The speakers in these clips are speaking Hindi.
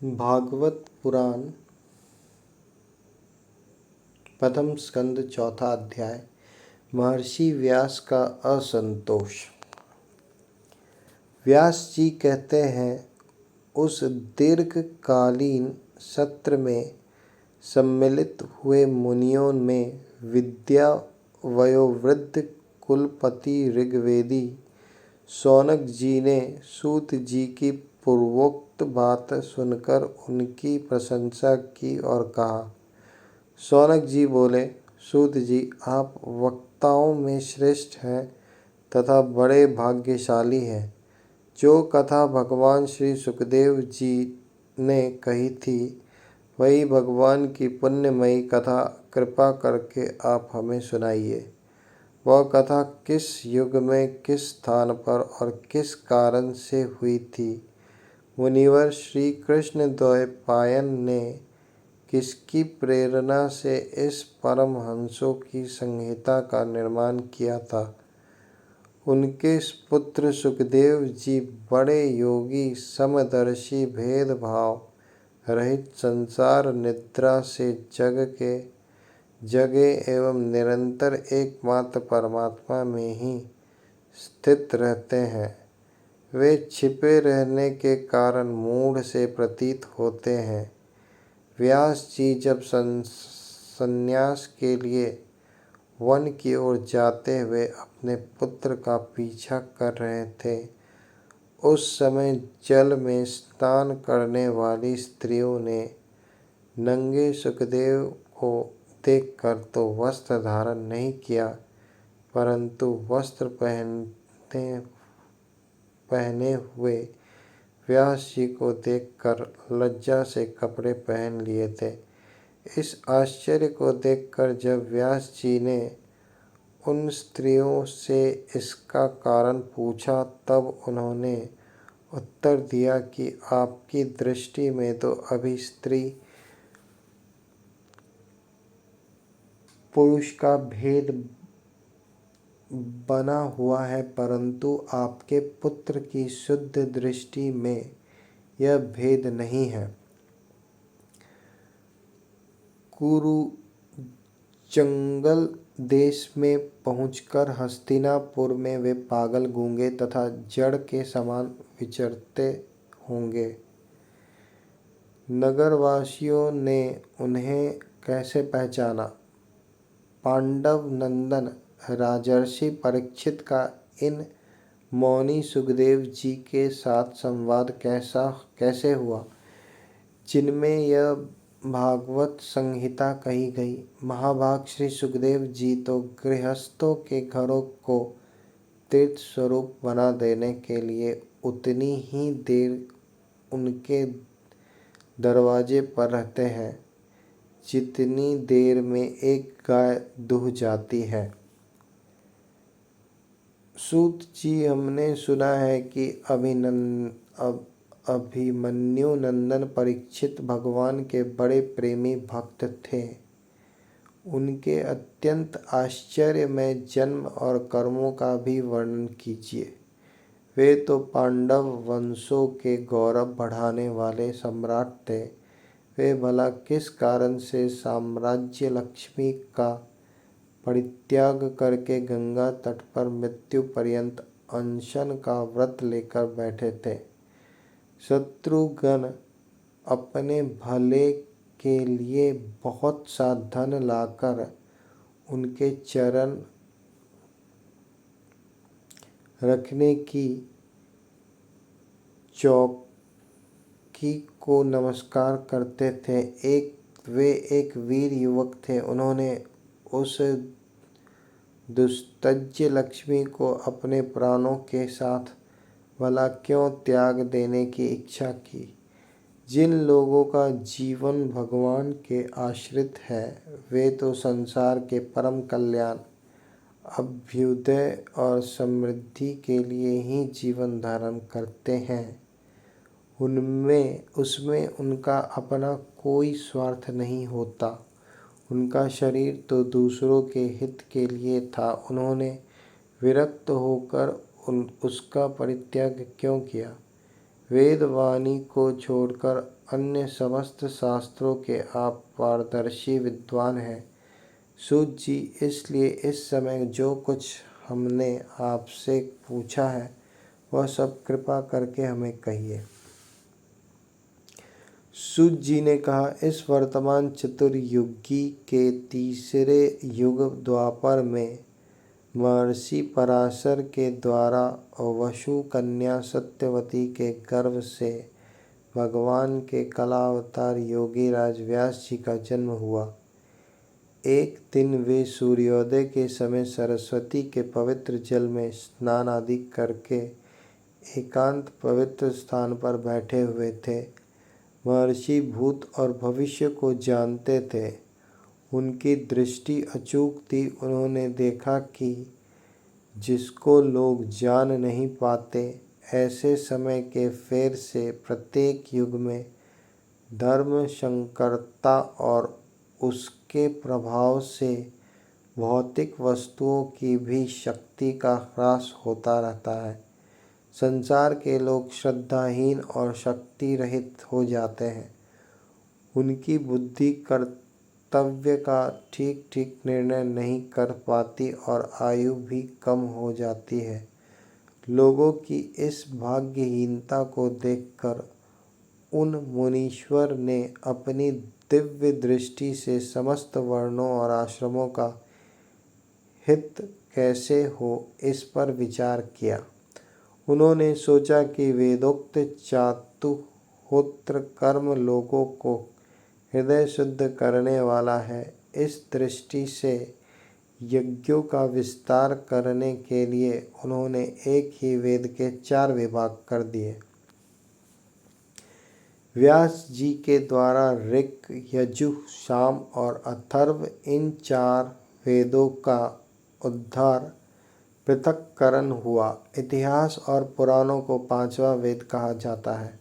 भागवत पुराण प्रथम स्कंद चौथा अध्याय। महर्षि व्यास का असंतोष। व्यास जी कहते हैं, उस दीर्घकालीन सत्र में सम्मिलित हुए मुनियों में विद्या वयोवृद्ध कुलपति ऋग्वेदी शौनक जी ने सूत जी की पूर्वोक्त बात सुनकर उनकी प्रशंसा की और कहा। शौनक जी बोले, सूत जी, आप वक्ताओं में श्रेष्ठ हैं तथा बड़े भाग्यशाली हैं। जो कथा भगवान श्री सुखदेव जी ने कही थी, वही भगवान की पुण्यमयी कथा कृपा करके आप हमें सुनाइए। वह कथा किस युग में, किस स्थान पर और किस कारण से हुई थी? मुनिवर श्री कृष्ण द्वैपायन ने किसकी प्रेरणा से इस परमहंसों की संहिता का निर्माण किया था? उनके पुत्र सुखदेव जी बड़े योगी, समदर्शी, भेदभाव रहित संसार निद्रा से जगे एवं निरंतर एकमात्र परमात्मा में ही स्थित रहते हैं। वे छिपे रहने के कारण मूढ़ से प्रतीत होते हैं। व्यास जी जब संन्यास के लिए वन की ओर जाते हुए अपने पुत्र का पीछा कर रहे थे, उस समय जल में स्नान करने वाली स्त्रियों ने नंगे सुखदेव को देखकर तो वस्त्र धारण नहीं किया, परंतु वस्त्र पहने हुए व्यास जी को देखकर लज्जा से कपड़े पहन लिए थे। इस आश्चर्य को देखकर जब व्यास जी ने उन स्त्रियों से इसका कारण पूछा, तब उन्होंने उत्तर दिया कि आपकी दृष्टि में तो अभी स्त्री पुरुष का भेद बना हुआ है, परंतु आपके पुत्र की शुद्ध दृष्टि में यह भेद नहीं है। कुरु जंगल देश में पहुंचकर हस्तिनापुर में वे पागल, गूंगे तथा जड़ के समान विचरते होंगे। नगरवासियों ने उन्हें कैसे पहचाना? पांडव नंदन राजर्षि परीक्षित का इन मौनी सुखदेव जी के साथ संवाद कैसे हुआ, जिनमें यह भागवत संहिता कही गई? महाभाग श्री सुखदेव जी तो गृहस्थों के घरों को तीर्थ स्वरूप बना देने के लिए उतनी ही देर उनके दरवाजे पर रहते हैं जितनी देर में एक गाय दूह जाती है। सूत जी, हमने सुना है कि अभिमन्यु नंदन परीक्षित भगवान के बड़े प्रेमी भक्त थे। उनके अत्यंत आश्चर्यमय जन्म और कर्मों का भी वर्णन कीजिए। वे तो पांडव वंशों के गौरव बढ़ाने वाले सम्राट थे। वे भला किस कारण से साम्राज्य लक्ष्मी का परित्याग करके गंगा तट पर मृत्यु पर्यंत अनशन का व्रत लेकर बैठे थे? शत्रुघ्न अपने भले के लिए बहुत सा धन लाकर उनके चरण रखने की चौकी को नमस्कार करते थे। वे एक वीर युवक थे। उन्होंने उस दुस्तज्य लक्ष्मी को अपने प्राणों के साथ भला क्यों त्याग देने की इच्छा की? जिन लोगों का जीवन भगवान के आश्रित है, वे तो संसार के परम कल्याण, अभ्युदय और समृद्धि के लिए ही जीवन धारण करते हैं। उसमें उनका अपना कोई स्वार्थ नहीं होता। उनका शरीर तो दूसरों के हित के लिए था। उन्होंने विरक्त होकर उसका परित्याग क्यों किया? वेदवाणी को छोड़कर अन्य समस्त शास्त्रों के आप पारदर्शी विद्वान हैं। सूत जी, इसलिए इस समय जो कुछ हमने आपसे पूछा है वह सब कृपा करके हमें कहिए। सूत जी ने कहा, इस वर्तमान चतुर्युगी के तीसरे युग द्वापर में महर्षि पराशर के द्वारा वसु कन्या सत्यवती के गर्भ से भगवान के कला अवतार योगीराज व्यास जी का जन्म हुआ। एक दिन वे सूर्योदय के समय सरस्वती के पवित्र जल में स्नान आदि करके एकांत पवित्र स्थान पर बैठे हुए थे। महर्षि भूत और भविष्य को जानते थे। उनकी दृष्टि अचूक थी। उन्होंने देखा कि जिसको लोग जान नहीं पाते, ऐसे समय के फेर से प्रत्येक युग में धर्म संकरता और उसके प्रभाव से भौतिक वस्तुओं की भी शक्ति का ह्रास होता रहता है। संसार के लोग श्रद्धाहीन और शक्ति रहित हो जाते हैं। उनकी बुद्धि कर्तव्य का ठीक ठीक निर्णय नहीं कर पाती और आयु भी कम हो जाती है। लोगों की इस भाग्यहीनता को देखकर उन मुनीश्वर ने अपनी दिव्य दृष्टि से समस्त वर्णों और आश्रमों का हित कैसे हो इस पर विचार किया। उन्होंने सोचा कि वेदोक्त चातुहोत्र कर्म लोगों को हृदय शुद्ध करने वाला है। इस दृष्टि से यज्ञों का विस्तार करने के लिए उन्होंने एक ही वेद के 4 विभाग कर दिए। व्यास जी के द्वारा ऋक्, यजुः, साम और अथर्व इन 4 वेदों का उद्धार पृथक्करण हुआ। इतिहास और पुराणों को 5वां वेद कहा जाता है।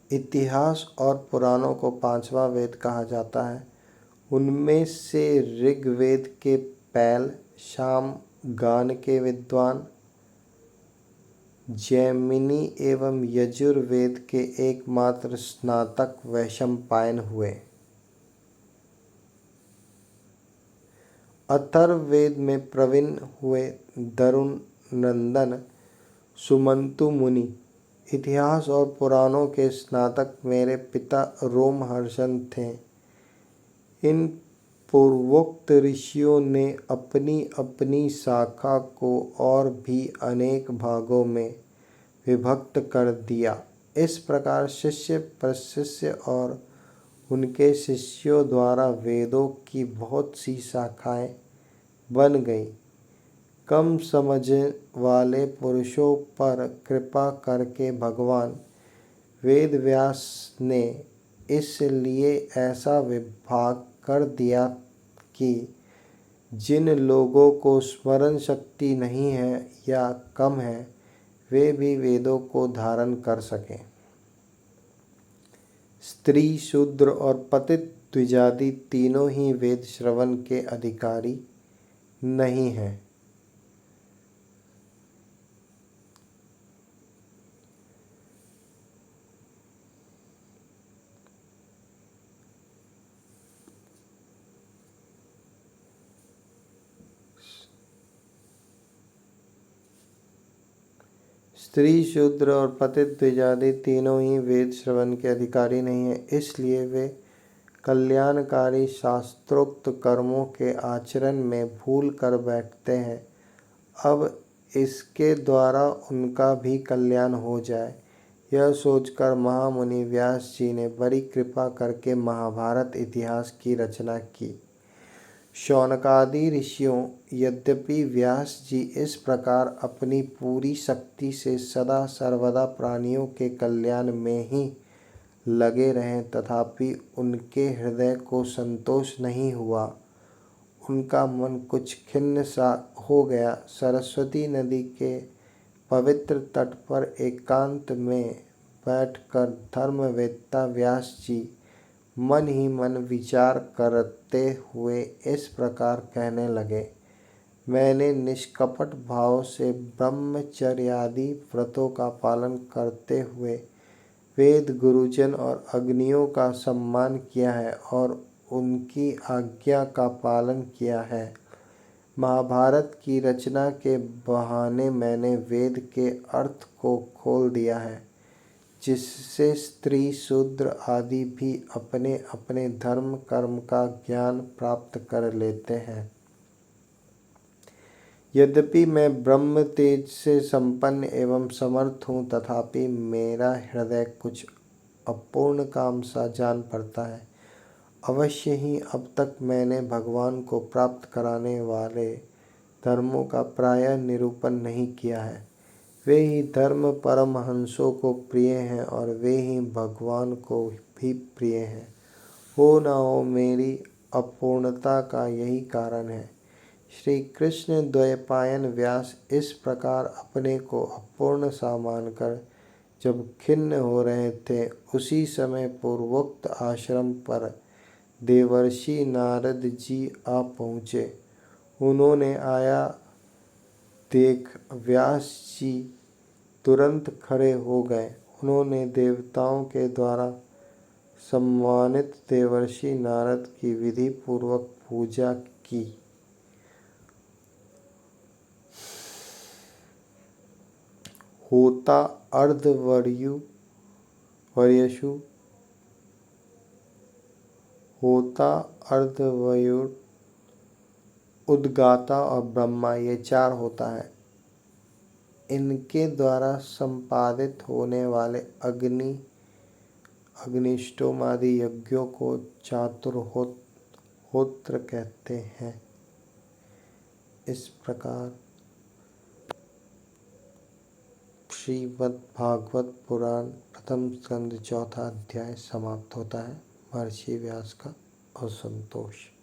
इतिहास और पुराणों को 5वां वेद कहा जाता है। उनमें से ऋग्वेद के पैल, साम गान के विद्वान, जैमिनी एवं यजुर्वेद के एकमात्र स्नातक वैशंपायन हुए। अथर्ववेद में प्रवीण हुए दरुन नंदन सुमंतु मुनि। इतिहास और पुराणों के स्नातक मेरे पिता रोमहर्षण थे। इन पूर्वोक्त ऋषियों ने अपनी अपनी शाखा को और भी अनेक भागों में विभक्त कर दिया। इस प्रकार शिष्य प्रशिष्य और उनके शिष्यों द्वारा वेदों की बहुत सी शाखाएं बन गईं। कम समझ वाले पुरुषों पर कृपा करके भगवान वेद व्यास ने इसलिए ऐसा विभाग कर दिया कि जिन लोगों को स्मरण शक्ति नहीं है या कम है, वे भी वेदों को धारण कर सकें। स्त्री, शूद्र और पतित द्विजाति तीनों ही वेद श्रवण के अधिकारी नहीं हैं। स्त्री, शूद्र और पतित द्विजाति तीनों ही वेद श्रवण के अधिकारी नहीं हैं। इसलिए वे कल्याणकारी शास्त्रोक्त कर्मों के आचरण में भूल कर बैठते हैं। अब इसके द्वारा उनका भी कल्याण हो जाए, यह सोचकर महामुनि व्यास जी ने बड़ी कृपा करके महाभारत इतिहास की रचना की। शौनकादि ऋषियों, यद्यपि व्यास जी इस प्रकार अपनी पूरी शक्ति से सदा सर्वदा प्राणियों के कल्याण में ही लगे रहें, तथापि उनके हृदय को संतोष नहीं हुआ। उनका मन कुछ खिन्न सा हो गया। सरस्वती नदी के पवित्र तट पर एकांत में बैठकर धर्मवेत्ता व्यास जी मन ही मन विचार करते हुए इस प्रकार कहने लगे। मैंने निष्कपट भाव से ब्रह्मचर्यादि व्रतों का पालन करते हुए वेद, गुरुजन और अग्नियों का सम्मान किया है और उनकी आज्ञा का पालन किया है। महाभारत की रचना के बहाने मैंने वेद के अर्थ को खोल दिया है, जिससे स्त्री, शूद्र आदि भी अपने अपने धर्म कर्म का ज्ञान प्राप्त कर लेते हैं। यद्यपि मैं ब्रह्म तेज से संपन्न एवं समर्थ हूँ, तथापि मेरा हृदय कुछ अपूर्ण काम सा जान पड़ता है। अवश्य ही अब तक मैंने भगवान को प्राप्त कराने वाले धर्मों का प्रायः निरूपण नहीं किया है। वे ही धर्म परमहंसों को प्रिय हैं और वे ही भगवान को भी प्रिय हैं। हो न हो, मेरी अपूर्णता का यही कारण है। श्री कृष्ण द्वैपायन व्यास इस प्रकार अपने को अपूर्ण सा मानकर जब खिन्न हो रहे थे, उसी समय पूर्वोक्त आश्रम पर देवर्षि नारद जी आ पहुँचे। उन्होंने आया देख व्यास जी तुरंत खड़े हो गए। उन्होंने देवताओं के द्वारा सम्मानित देवर्षि नारद की विधि पूर्वक पूजा की। होता अर्धवयुर, उद्गाता और ब्रह्मा, ये चार होता है। इनके द्वारा संपादित होने वाले अग्निष्टोम आदि यज्ञों को चातुर्होत्र कहते हैं। इस प्रकार श्रीमद् भागवत पुराण प्रथम स्कंद चौथा अध्याय समाप्त होता है। महर्षि व्यास का असंतोष।